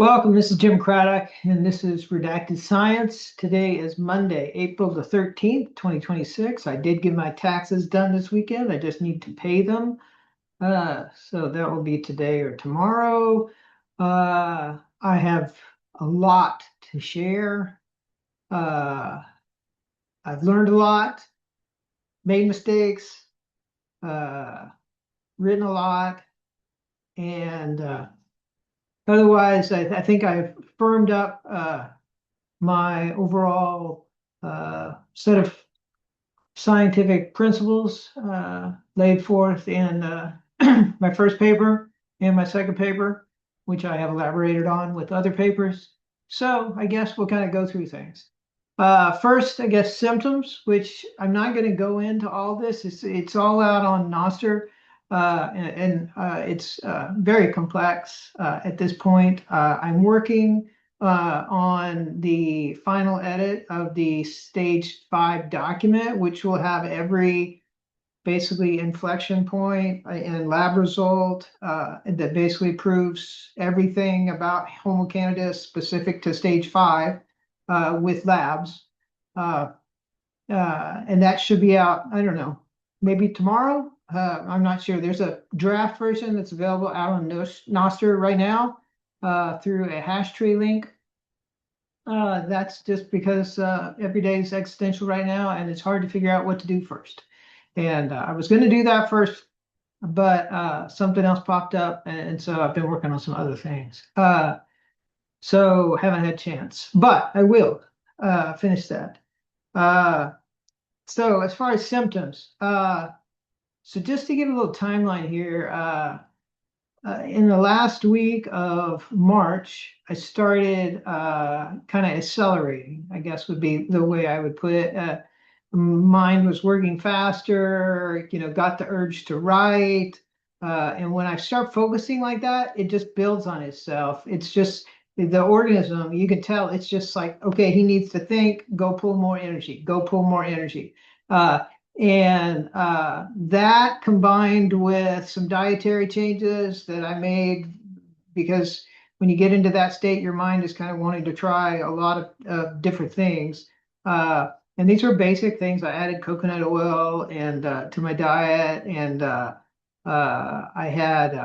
Welcome, this is Jim Craddock, and this is Redacted Science. Today is Monday, April the 13th, 2026. I did get my taxes done this weekend. I just need to pay them. So that will be today or tomorrow. I have a lot to share. Uh, I've learned a lot, made mistakes, uh, written a lot, and otherwise, I think I've firmed up my overall set of scientific principles laid forth in my first paper and my second paper, which I have elaborated on with other papers. So I guess we'll kind of go through things. First, I guess symptoms, which I'm not going to go into all this. It's all out on Nostr, and it's very complex at this point. I'm working on the final edit of the stage 5 document, which will have every basically inflection point and lab result that basically proves everything about Homo candidus specific to stage 5 with labs. Uh, and that should be out, I don't know, maybe tomorrow. I'm not sure. There's a draft version that's available out on Nostr right now through a hash tree link. That's just because every day is existential right now, and it's hard to figure out what to do first. And I was going to do that first, but something else popped up, and so I've been working on some other things. So haven't had a chance, but I will finish that. So as far as symptoms, so just to give a little timeline here, in the last week of March, I started kind of accelerating, I guess would be the way I would put it. Mind was working faster, got the urge to write. And when I start focusing like that, it just builds on itself. It's just the organism, you can tell it's just like, okay, he needs to think, go pull more energy, go pull more energy. And that combined with some dietary changes that I made, because when you get into that state, your mind is kind of wanting to try a lot of different things. And these are basic things. I added coconut oil and to my diet, and I had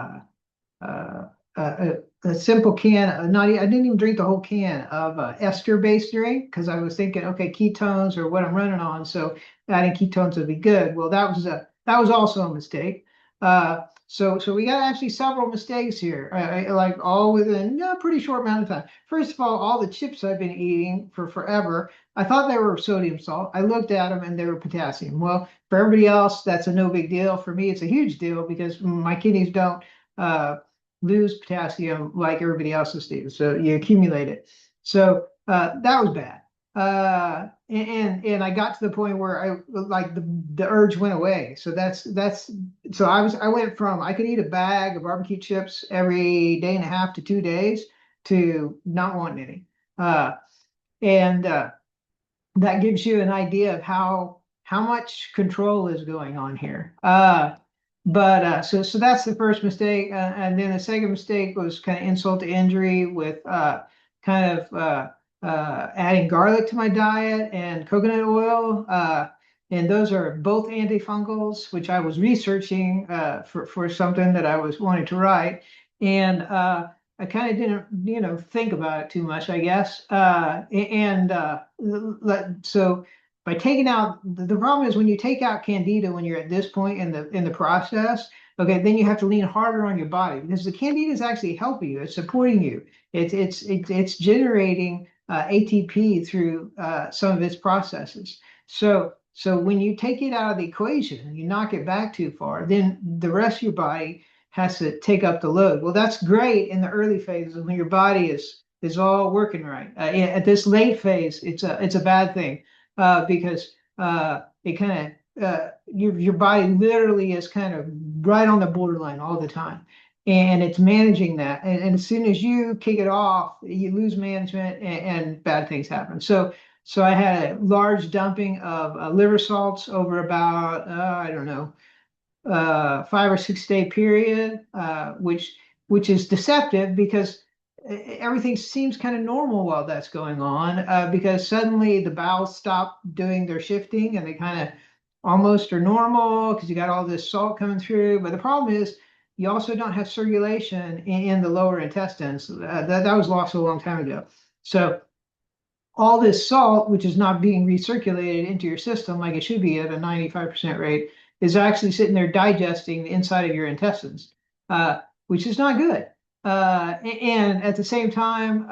a simple can. I didn't even drink the whole can of ester-based drink because I was thinking, okay, ketones are what I'm running on, so adding ketones would be good. Well, that was also a mistake. So we got actually several mistakes here, like all within a pretty short amount of time. First of all the chips I've been eating for forever, I thought they were sodium salt. I looked at them and they were potassium. Well, for everybody else, that's a no big deal. For me, it's a huge deal because my kidneys don't lose potassium like everybody else's do. So you accumulate it. So that was bad. And I got to the point where I like the urge went away. So so I went from I could eat a bag of barbecue chips every day and a half to 2 days to not wanting any. And that gives you an idea of how much control is going on here. But so that's the first mistake, and then the second mistake was kind of insult to injury with kind of adding garlic to my diet and coconut oil, and those are both antifungals, which I was researching for something that I was wanting to write, and I kind of didn't think about it too much, I guess, so by taking out the problem is when you take out candida when you're at this point in the process, okay, then you have to lean harder on your body because the candida is actually helping you, it's supporting you, it's generating ATP through some of its processes. So when you take it out of the equation and you knock it back too far, then the rest of your body has to take up the load. Well, that's great in the early phases when your body is all working right. At this late phase, it's a bad thing. Because it kind of your body literally is kind of right on the borderline all the time, and it's managing that. And as soon as you kick it off, you lose management, and bad things happen. So I had a large dumping of liver salts over about I don't know 5 or 6 day period, which is deceptive because everything seems kind of normal while that's going on, because suddenly the bowels stop doing their shifting and they kind of almost are normal because you got all this salt coming through. But the problem is you also don't have circulation in the lower intestines. That was lost a long time ago. So all this salt, which is not being recirculated into your system like it should be at a 95% rate, is actually sitting there digesting the inside of your intestines, which is not good. And at the same time,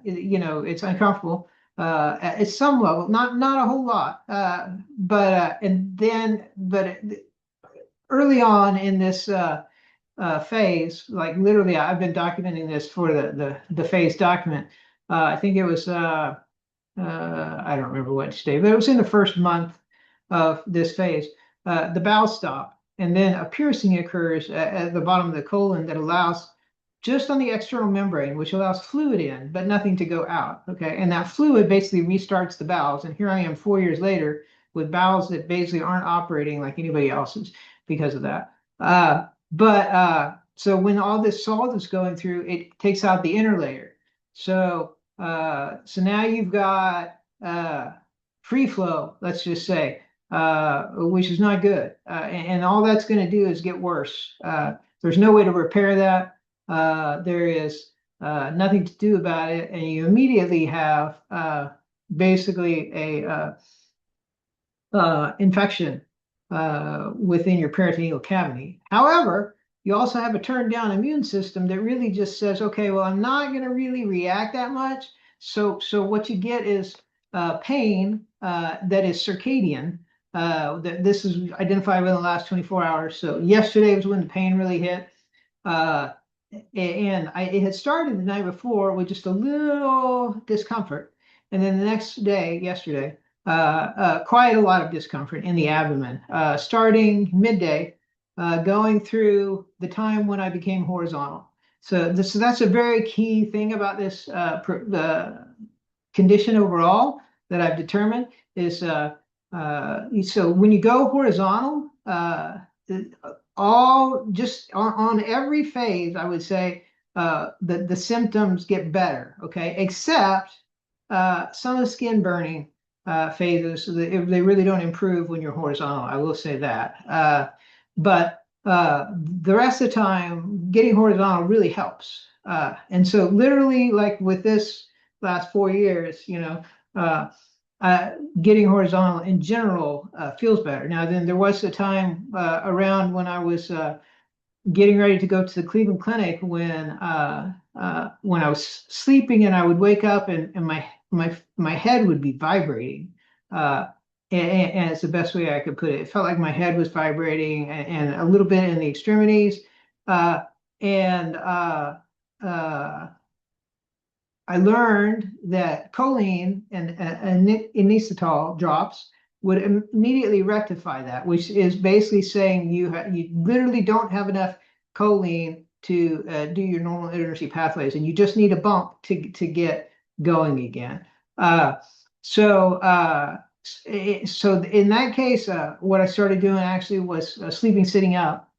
it's uncomfortable at some level, not a whole lot, but early on in this phase, like literally, I've been documenting this for the phase document. I think it was I don't remember which day, but it was in the first month of this phase. The bowels stop, and then a piercing occurs at the bottom of the colon that allows just on the external membrane, which allows fluid in, but nothing to go out. Okay, and that fluid basically restarts the bowels. And here I am 4 years later with bowels that basically aren't operating like anybody else's because of that. So when all this salt is going through, it takes out the inner layer. So now you've got free flow, let's just say, which is not good. And all that's going to do is get worse. There's no way to repair that. There is nothing to do about it. And you immediately have basically a infection within your peritoneal cavity. However, you also have a turned down immune system that really just says, okay, well, I'm not going to really react that much. So what you get is pain that is circadian. This is identified within the last 24 hours. So yesterday was when the pain really hit. It had started the night before with just a little discomfort. And then the next day, yesterday, quite a lot of discomfort in the abdomen, starting midday, going through the time when I became horizontal. So that's a very key thing about this the condition overall that I've determined is so when you go horizontal, all just on every phase, I would say the symptoms get better, okay, except some of the skin burning phases, they really don't improve when you're horizontal. I will say that. But the rest of the time, getting horizontal really helps. And so literally, like with this last 4 years, getting horizontal in general feels better. Now, then there was a time around when I was getting ready to go to the Cleveland Clinic when I was sleeping and I would wake up and my head would be vibrating. And it's the best way I could put it. It felt like my head was vibrating and a little bit in the extremities. And I learned that choline and inositol drops would immediately rectify that, which is basically saying you literally don't have enough choline to do your normal energy pathways, and you just need a bump to get going again. So in that case, what I started doing actually was sleeping sitting up,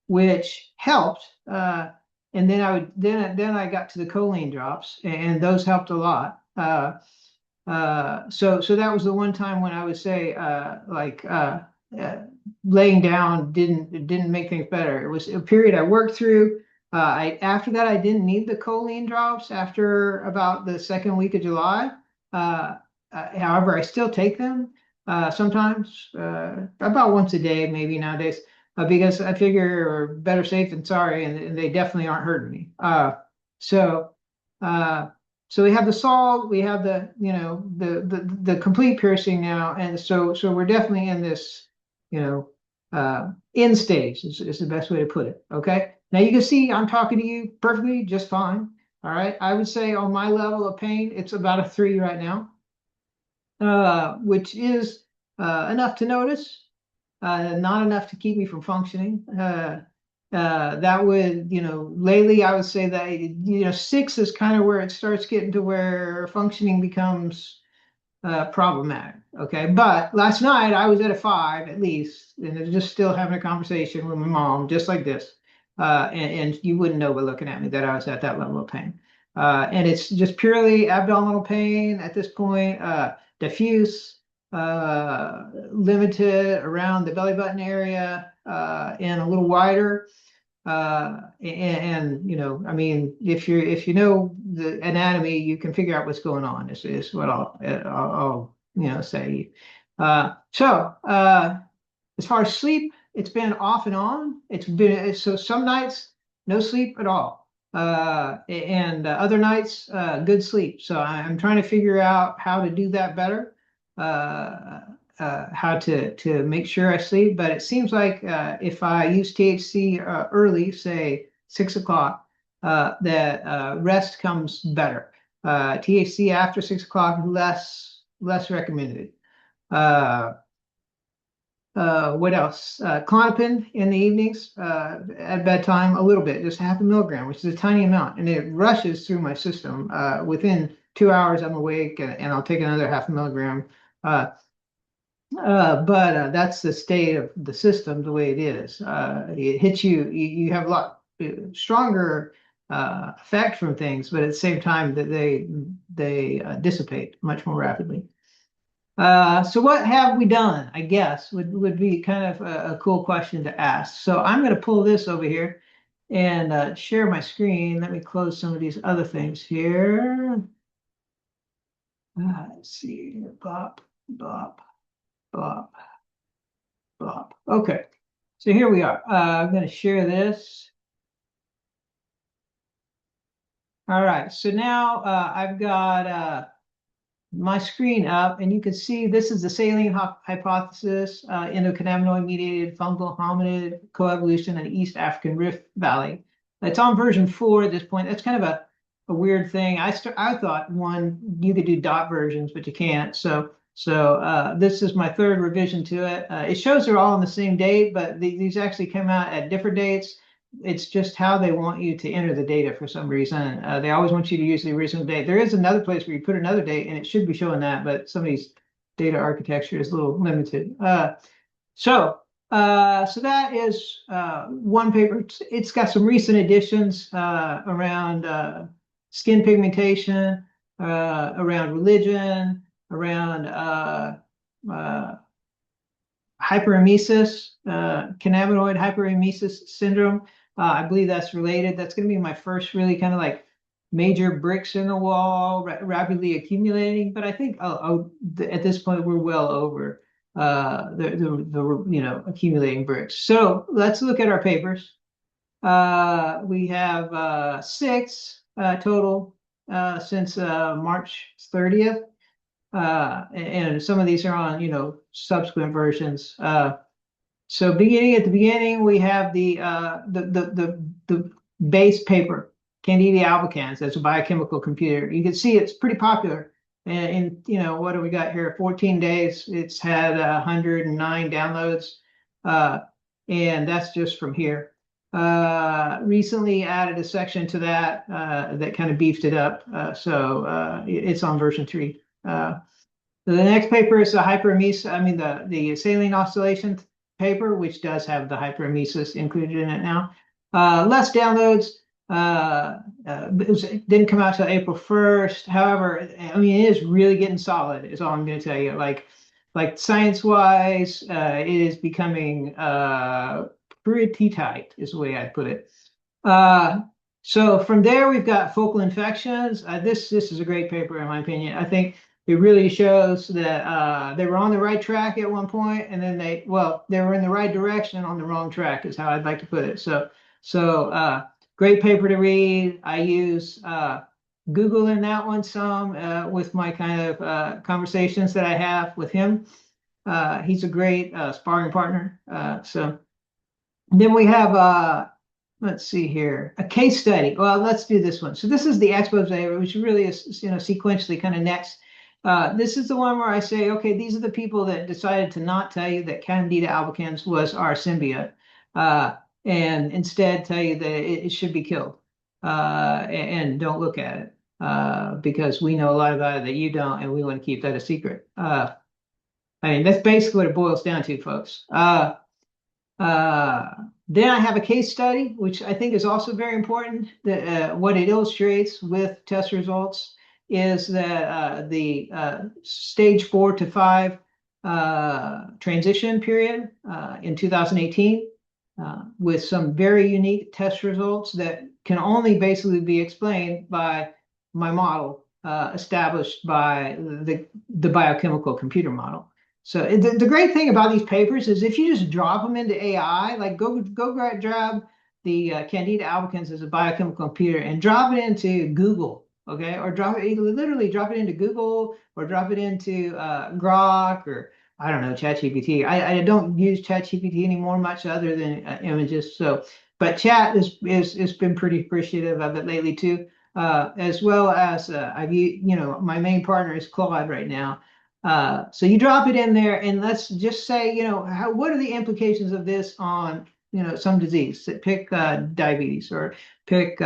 which helped. And then I got to the choline drops, and those helped a lot. So that was the one time when I would say laying down didn't make things better. It was a period I worked through. After that I didn't need the choline drops after about the second week of July. However, I still take them sometimes, about once a day, maybe nowadays, because I figure better safe than sorry, and they definitely aren't hurting me. So we have the salt, we have the complete piercing now, and so we're definitely in this, end stage is the best way to put it. Okay. Now you can see I'm talking to you perfectly just fine. All right. I would say on my level of pain, it's about a 3 right now. Which is enough to notice, not enough to keep me from functioning. That would, lately I would say that, 6 is kind of where it starts getting to where functioning becomes problematic. Okay. But last night I was at a 5 at least, and just still having a conversation with my mom, just like this. and you wouldn't know by looking at me that I was at that level of pain. And it's just purely abdominal pain at this point, diffuse, limited around the belly button area, and a little wider. And you know, I mean, if you know the anatomy, you can figure out what's going on. Is what I'll you know say. As far as sleep, it's been off and on. It's been so some nights no sleep at all, and other nights good sleep. So I'm trying to figure out how to do that better, uh, how to make sure I sleep. But it seems like if I use THC early, say 6 o'clock, that rest comes better. THC after 6 o'clock, less recommended. Uh, what else? Klonopin in the evenings at bedtime, a little bit, just half a milligram, which is a tiny amount, and it rushes through my system. Within 2 hours, I'm awake, and I'll take another half a milligram. Uh, but that's the state of the system, the way it is. It hits you. You have a lot stronger effect from things, but at the same time, that they dissipate much more rapidly. So what have we done, I guess, would be kind of a cool question to ask. So I'm going to pull this over here and share my screen. Let me close some of these other things here. Let's see, bop, bop, bop, bop. Okay, so here we are. I'm going to share this. All right, so now I've got my screen up, and you can see this is the saline hypothesis, endocannabinoid-mediated fungal hominid coevolution in East African Rift Valley. It's on version 4 at this point. That's kind of a weird thing. I thought you could do dot versions, but you can't. So this is my third revision to it. It shows they're all on the same date, but these actually came out at different dates. It's just how they want you to enter the data for some reason. They always want you to use the original date. There is another place where you put another date and it should be showing that, but somebody's data architecture is a little limited. So that is one paper. It's got some recent additions around skin pigmentation, around religion, around hyperemesis, cannabinoid hyperemesis syndrome. I believe that's related. That's going to be my first really kind of like major bricks in the wall, rapidly accumulating. But I think at this point we're well over the accumulating bricks. So let's look at our papers. We have 6 total since March 30th. And some of these are on, subsequent versions. So beginning at the beginning, we have the base paper, Candida albicans, as a biochemical computer. You can see it's pretty popular. And what do we got here? 14 days, it's had 109 downloads. And that's just from here. Recently added a section to that that kind of beefed it up. So it's on version 3. The next paper is the the saline oscillation paper, which does have the hyperemesis included in it now. Less downloads. It didn't come out till April 1st. However, I mean, it is really getting solid, is all I'm going to tell you. Like science-wise, it is becoming pretty tight, is the way I'd put it. So from there, we've got focal infections. This is a great paper, in my opinion. I think it really shows that they were on the right track at one point, and then they were in the right direction on the wrong track, is how I'd like to put it. So great paper to read. I use Google in that one some with my kind of conversations that I have with him. He's a great sparring partner. So then we have let's see here, a case study. Well, let's do this one. So this is the expose, which really is sequentially kind of next. This is the one where I say, okay, these are the people that decided to not tell you that Candida albicans was our symbiote, and instead tell you that it should be killed, and don't look at it, because we know a lot about it that you don't, and we want to keep that a secret. I mean, that's basically what it boils down to, folks. Then I have a case study, which I think is also very important. What it illustrates with test results is that the stage 4 to 5 transition period in 2018 with some very unique test results that can only basically be explained by my model established by the biochemical computer model. So the great thing about these papers is if you just drop them into AI, like go grab the Candida albicans as a biochemical computer and drop it into Google, okay, or literally drop it into Google or drop it into Grok or I don't know, ChatGPT. I don't use ChatGPT anymore much other than images. So, but Chat is been pretty appreciative of it lately too, as well as I've my main partner is Claude right now. So you drop it in there, and let's just say what are the implications of this on some disease? Pick diabetes or pick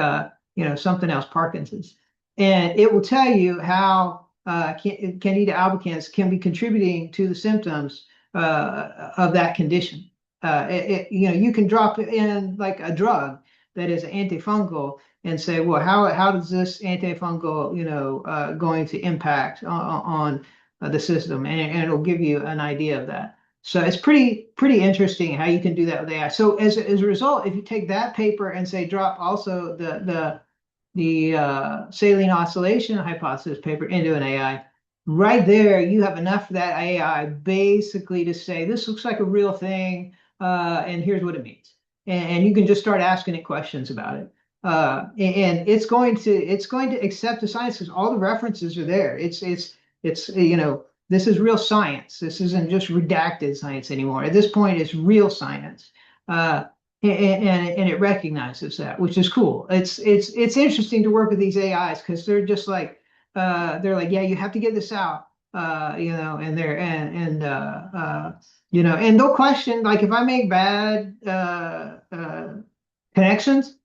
something else, Parkinson's, and it will tell you how Candida albicans can be contributing to the symptoms of that condition. You can drop in like a drug that is antifungal and say, well, how does this antifungal, going to impact on the system, and it'll give you an idea of that. So it's pretty interesting how you can do that with AI. So as a result, if you take that paper and say drop also the saline oscillation hypothesis paper into an AI, right there you have enough for that AI basically to say this looks like a real thing, and here's what it means, and you can just start asking it questions about it, and it's going to accept the science because all the references are there. It's this is real science. This isn't just redacted science anymore. At this point, it's real science. And it recognizes that, which is cool. It's interesting to work with these AIs because they're just like yeah, you have to get this out, and they're and they'll question like if I make bad connections,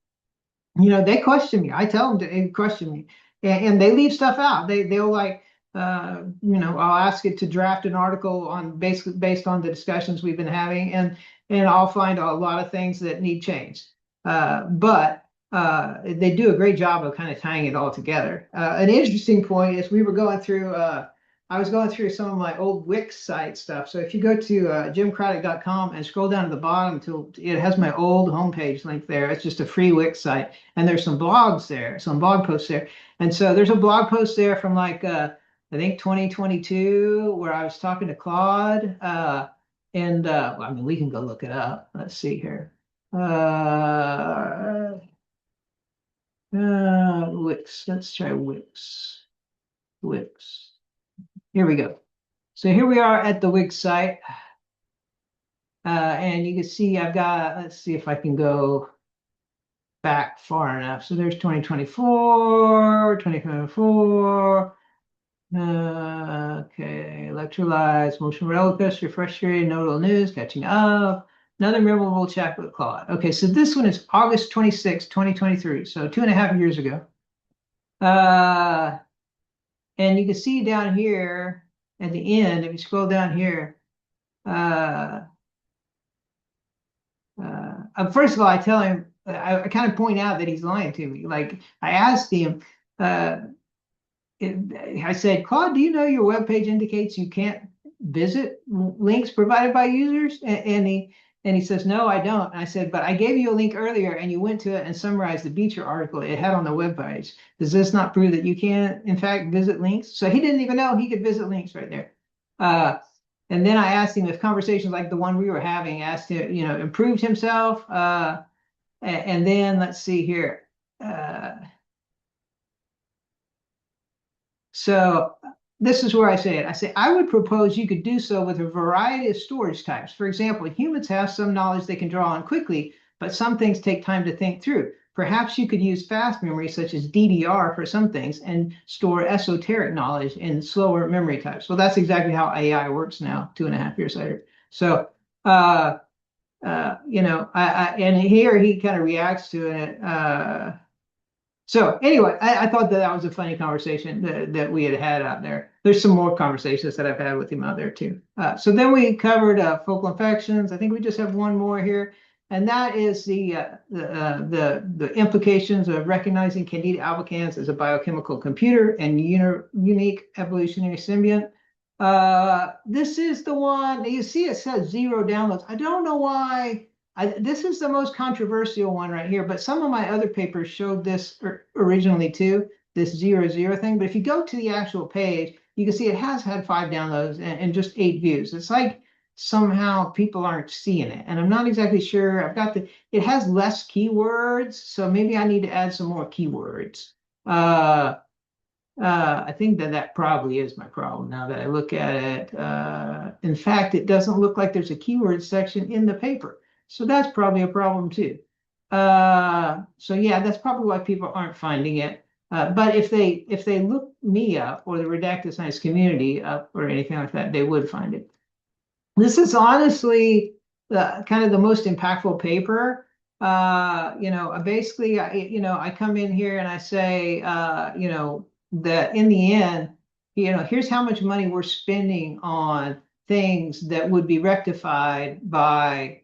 they question me. I tell them to question me, and they leave stuff out. They'll like I'll ask it to draft an article on basically based on the discussions we've been having, and I'll find a lot of things that need change. But they do a great job of kind of tying it all together. An interesting point is we were going through, I was going through some of my old Wix site stuff. So if you go to jimcraddock.com and scroll down to the bottom till it has my old homepage link there. It's just a free Wix site, and there's some blogs there, some blog posts there. And so there's a blog post there from like I think 2022 where I was talking to Claude. Well, I mean, we can go look it up. Let's see here. Wix. Let's try Wix. Wix. Here we go. So here we are at the Wix site. And you can see I've got, let's see if I can go back far enough. So there's 2024, 2024. Okay, electrolytes, motion roller coaster, frustrated, notable news, catching up. Another memorable chat with Claude. Okay, so this one is August 26, 2023, so 2.5 years ago. And you can see down here at the end, if you scroll down here, first of all, I tell him, I kind of point out that he's lying to me. Like I asked him, I said, Claude, do you know your web page indicates you can't visit links provided by users? And he says, no, I don't. And I said, but I gave you a link earlier and you went to it and summarized the Beecher article it had on the web page. Does this not prove that you can, in fact, visit links? So he didn't even know he could visit links right there. And then I asked him if conversations like the one we were having asked him, improved himself. And then let's see here. So this is where I say it. I say, I would propose you could do so with a variety of storage types. For example, humans have some knowledge they can draw on quickly, but some things take time to think through. Perhaps you could use fast memory, such as DDR for some things, and store esoteric knowledge in slower memory types. Well, that's exactly how AI works now, 2.5 years later. So, and here he kind of reacts to it. So anyway, I thought that was a funny conversation that we had out there. There's some more conversations that I've had with him out there too. So then we covered focal infections. I think we just have one more here. and that is the implications of recognizing Candida albicans as a biochemical computer and unique evolutionary symbiont. This is the one you see. It says 0 downloads. I don't know why. This is the most controversial one right here, but some of my other papers showed this originally too, this 0 thing. But if you go to the actual page, you can see it has had 5 downloads and just 8 views. It's like somehow people aren't seeing it, and I'm not exactly sure. It has less keywords, so maybe I need to add some more keywords. I think that probably is my problem now that I look at it. In fact, it doesn't look like there's a keyword section in the paper. So that's probably a problem too. So yeah, that's probably why people aren't finding it. But if they look me up or the Redacted Science community up or anything like that, they would find it. This is honestly kind of the most impactful paper. Basically, I come in here and I say, that in the end, here's how much money we're spending on things that would be rectified by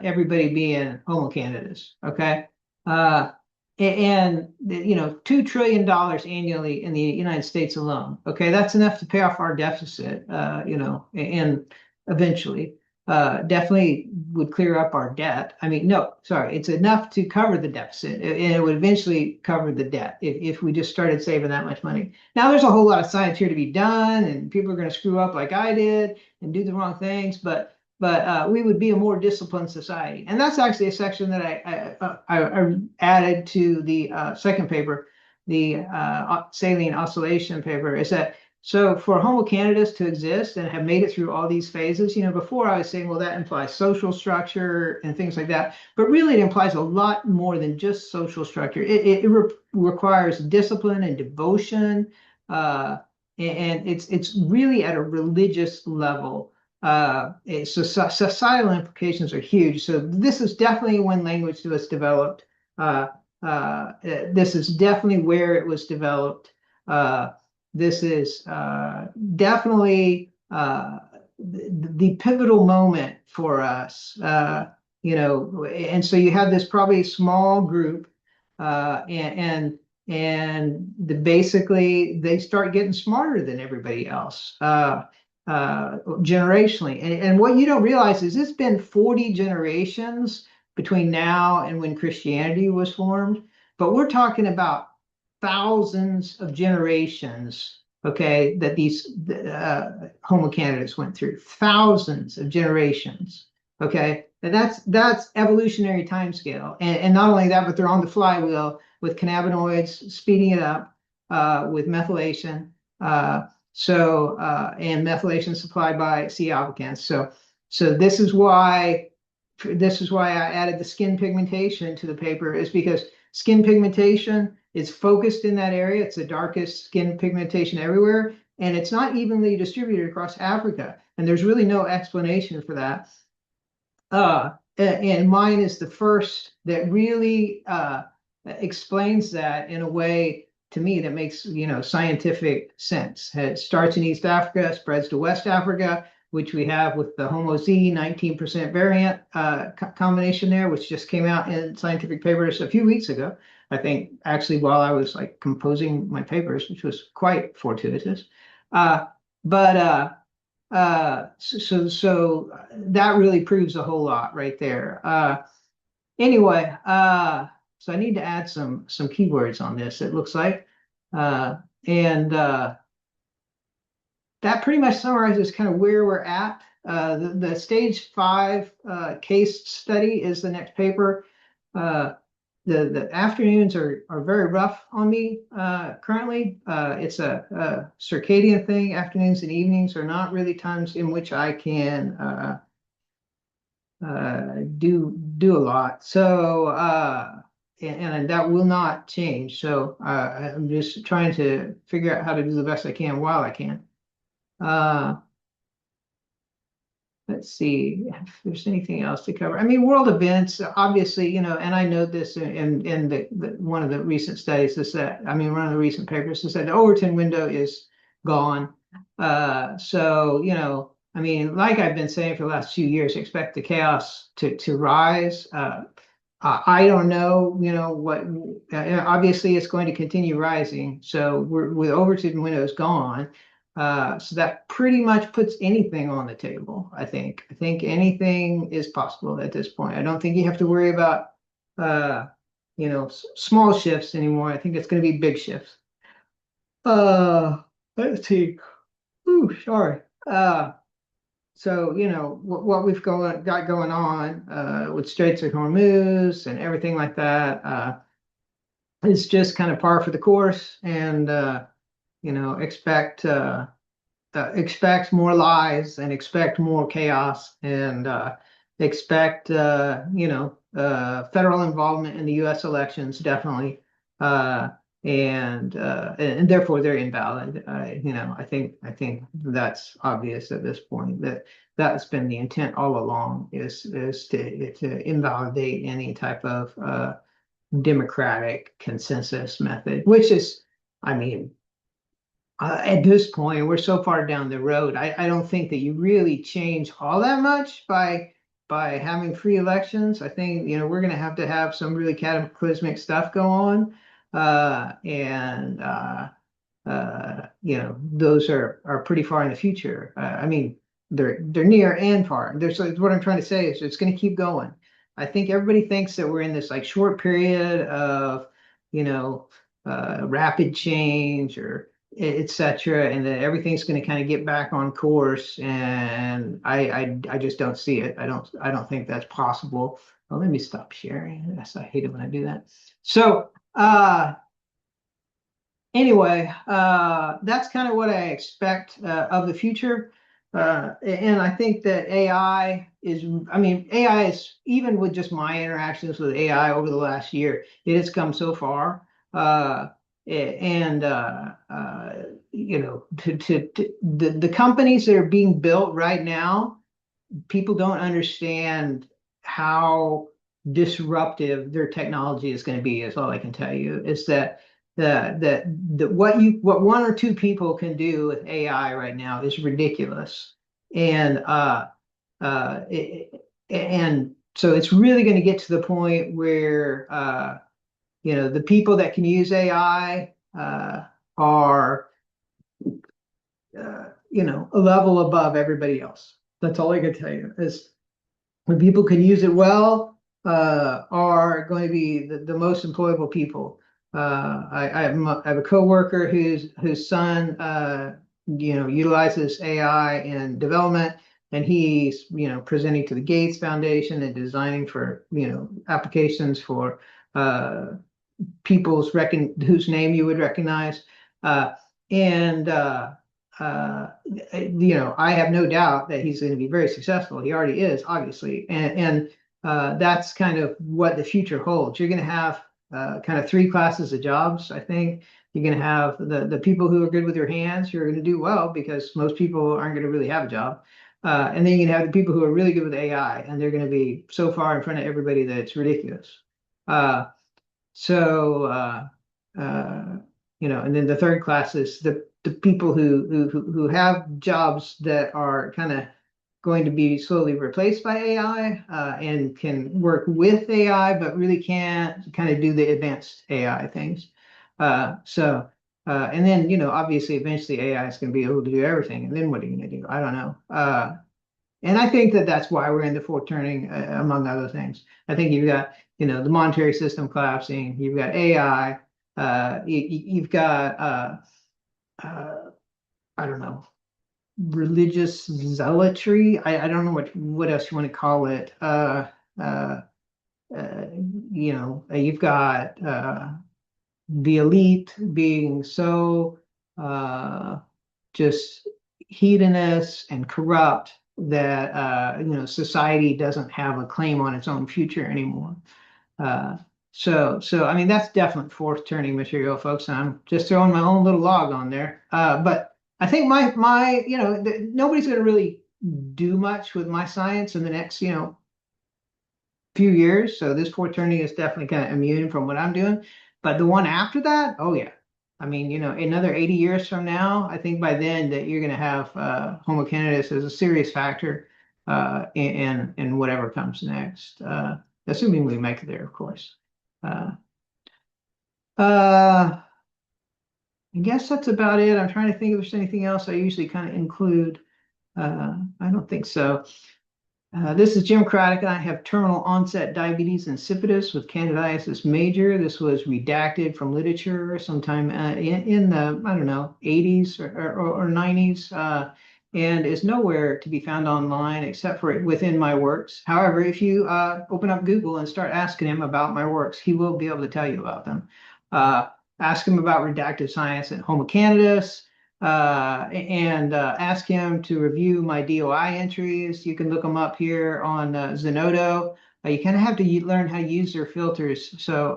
everybody being homo candidates. Okay. And $2 trillion annually in the United States alone. Okay, that's enough to pay off our deficit, and eventually definitely would clear up our debt. I mean, no, sorry, it's enough to cover the deficit, and it would eventually cover the debt if we just started saving that much money. Now, there's a whole lot of science here to be done, and people are going to screw up like I did and do the wrong things, but we would be a more disciplined society. And that's actually a section that I added to the second paper, the saline oscillation paper, is that so for homo candidates to exist and have made it through all these phases, before I was saying, well, that implies social structure and things like that, but really it implies a lot more than just social structure. It requires discipline and devotion, and it's really at a religious level. So societal implications are huge. So this is definitely when language was developed. This is definitely where it was developed. This is definitely the pivotal moment for us. And so you have this probably small group, and basically they start getting smarter than everybody else. Generationally. And what you don't realize is it's been 40 generations between now and when Christianity was formed. But we're talking about thousands of generations, okay, that these homo candidates went through. Thousands of generations, okay? And that's evolutionary timescale. And not only that, but they're on the flywheel with cannabinoids, speeding it up with methylation. And methylation supplied by C. albicans. So this is why I added the skin pigmentation to the paper, is because skin pigmentation is focused in that area. It's the darkest skin pigmentation everywhere, and it's not evenly distributed across Africa. And there's really no explanation for that. And mine is the first that really explains that in a way, to me, that makes scientific sense. It starts in East Africa, spreads to West Africa, which we have with the Homo Z 19% variant combination there, which just came out in scientific papers a few weeks ago. I think actually while I was like composing my papers, which was quite fortuitous. So that really proves a whole lot right there. Anyway, so I need to add some keywords on this, it looks like. And that pretty much summarizes kind of where we're at. The stage 5 case study is the next paper. The afternoons are very rough on me currently. It's a circadian thing. Afternoons and evenings are not really times in which I can do a lot. So and that will not change. So I'm just trying to figure out how to do the best I can while I can. Let's see if there's anything else to cover. I mean, world events, obviously, and I know this in one of the recent studies is that, one of the recent papers is that the Overton window is gone. So, I mean, like I've been saying for the last few years, expect the chaos to rise. I don't know, what. Obviously, it's going to continue rising. So we're with Overton windows gone. So that pretty much puts anything on the table. I think. I think anything is possible at this point. I don't think you have to worry about, uh, small shifts anymore. I think it's going to be big shifts. Let's see. Ooh, sorry. So, what we've got going on with Straits of Hormuz and everything like that is just kind of par for the course, and expect more lies and expect more chaos and expect federal involvement in the U.S. elections definitely, uh, and therefore they're invalid. I think that's obvious at this point that that's been the intent all along is to invalidate any type of democratic consensus method, which is, I mean, at this point, we're so far down the road. I don't think that you really change all that much by having free elections. I think we're going to have some really cataclysmic stuff go on, and those are pretty far in the future. I mean, they're near and far. So what I'm trying to say is it's going to keep going. I think everybody thinks that we're in this like short period of you know rapid change or etc., and that everything's going to kind of get back on course. And I just don't see it. I don't think that's possible. Well, let me stop sharing. Yes, I hate it when I do that. So anyway, that's kind of what I expect of the future. And I think that I mean, AI is, even with just my interactions with AI over the last year, it has come so far. And, the companies that are being built right now, people don't understand how disruptive their technology is going to be. Is all I can tell you is that what one or two people can do with AI right now is ridiculous, and and so it's really going to get to the point where the people that can use AI are a level above everybody else. That's all I can tell you is when people can use it well, are going to be the most employable people. I have a coworker whose son, utilizes AI in development, and he's, presenting to the Gates Foundation and designing for, applications for whose name you would recognize. Uh, and I have no doubt that he's going to be very successful. He already is, obviously, and that's kind of what the future holds. You're going to have kind of three classes of jobs. I think you're going to have the people who are good with their hands, who are going to do well because most people aren't going to really have a job. And then you're going to have the people who are really good with AI, and they're going to be so far in front of everybody that it's ridiculous. Uh, so, and then the third class is the people who have jobs that are kind of going to be slowly replaced by AI, and can work with AI, but really can't kind of do the advanced AI things. And then, obviously, eventually AI is going to be able to do everything. And then what are you going to do? I don't know. And I think that that's why we're in the fourth turning, among other things. I think you've got, the monetary system collapsing. You've got AI. You've got, I don't know, religious zealotry. I don't know what else you want to call it. Uh, you've got the elite being so just hedonist and corrupt that society doesn't have a claim on its own future anymore. So I mean that's definitely fourth turning material, folks. And I'm just throwing my own little log on there. But I think my nobody's going to really do much with my science in the next few years. So this fourth turning is definitely kind of immune from what I'm doing. But the one after that, oh yeah, I mean, another 80 years from now, I think by then that you're going to have Homo canidus as a serious factor in whatever comes next, assuming we make it there, of course. Uh, uh, I guess that's about it. I'm trying to think if there's anything else I usually kind of include. I don't think so. This is Jim Craddock, and I have terminal onset diabetes insipidus with candidiasis major. This was redacted from literature sometime in the, I don't know, 80s or 90s, and is nowhere to be found online except for within my works. However, if you open up Google and start asking him about my works, he will be able to tell you about them. Ask him about redacted science and Homo canidus and ask him to review my DOI entries. You can look them up here on Zenodo. You kind of have to learn how to use their filters. So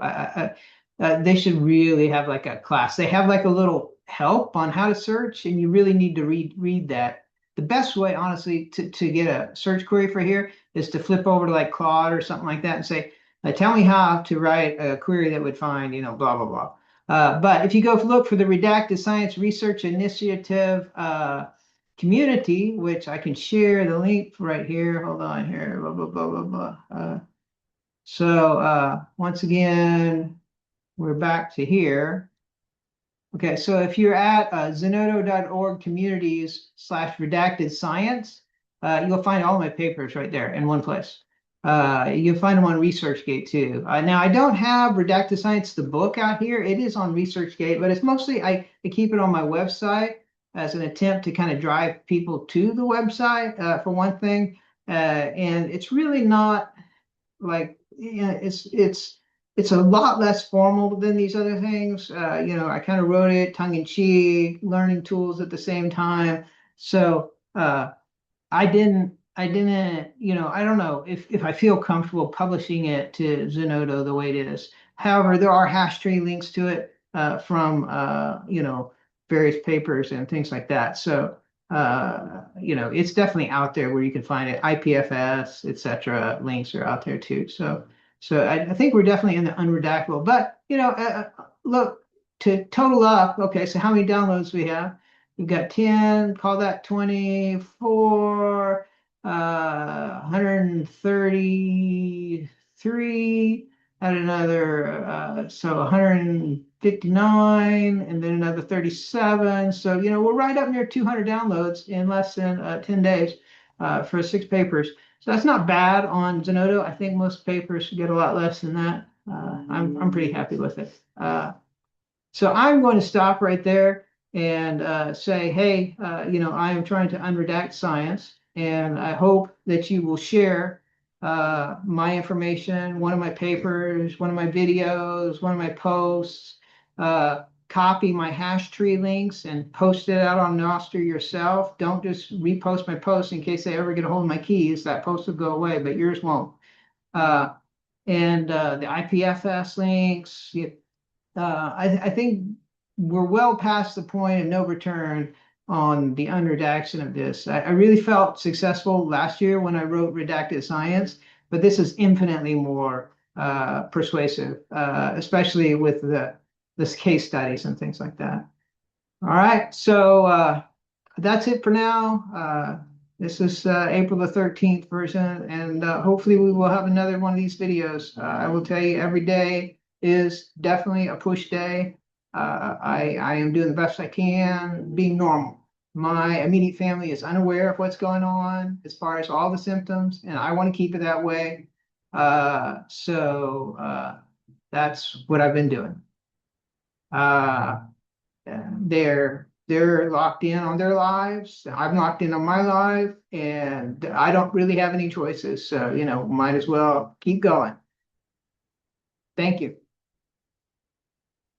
they should really have like a class. They have like a little help on how to search, and you really need to read that. The best way, honestly, to get a search query for here is to flip over to like Claude or something like that and say, tell me how to write a query that would find, blah, blah, blah. But if you go look for the Redacted Science Research Initiative community, which I can share the link right here. Hold on here. Blah, blah, blah, blah, blah. Once again, we're back to here. Okay, so if you're at zenodo.org communities/redacted science, you'll find all my papers right there in one place. You'll find them on ResearchGate too. Now, I don't have Redacted Science, the book, out here. It is on ResearchGate, but it's mostly, I keep it on my website as an attempt to kind of drive people to the website, for one thing. And it's really not like, it's a lot less formal than these other things. I kind of wrote it tongue in cheek, learning tools at the same time. So I didn't, I don't know if I feel comfortable publishing it to Zenodo the way it is. However, there are hash tree links to it from various papers and things like that. So it's definitely out there where you can find it. IPFS, etc. links are out there too. So I think we're definitely in the unredactable. But look, to total up. Okay, so how many downloads we have? We've got 10. Call that 24. 133. Add another, so 159, and then another 37. So we're right up near 200 downloads in less than 10 days for 6 papers. So that's not bad on Zenodo. I think most papers get a lot less than that. I'm pretty happy with it. So I'm going to stop right there and say, hey, I am trying to unredact science, and I hope that you will share my information, one of my papers, one of my videos, one of my posts, copy my hash tree links and post it out on Nostr yourself. Don't just repost my posts in case they ever get a hold of my keys. That post will go away, but yours won't. And the IPFS links, I think we're well past the point of no return on the unredaction of this. I really felt successful last year when I wrote Redacted Science, but this is infinitely more persuasive, especially with this case studies and things like that. All right, so that's it for now. This is April the 13th version, and hopefully we will have another one of these videos. I will tell you, every day is definitely a push day. I am doing the best I can, being normal. My immediate family is unaware of what's going on as far as all the symptoms, and I want to keep it that way. So that's what I've been doing. They're locked in on their lives. I'm locked in on my life, and I don't really have any choices. So, might as well keep going. Thank you.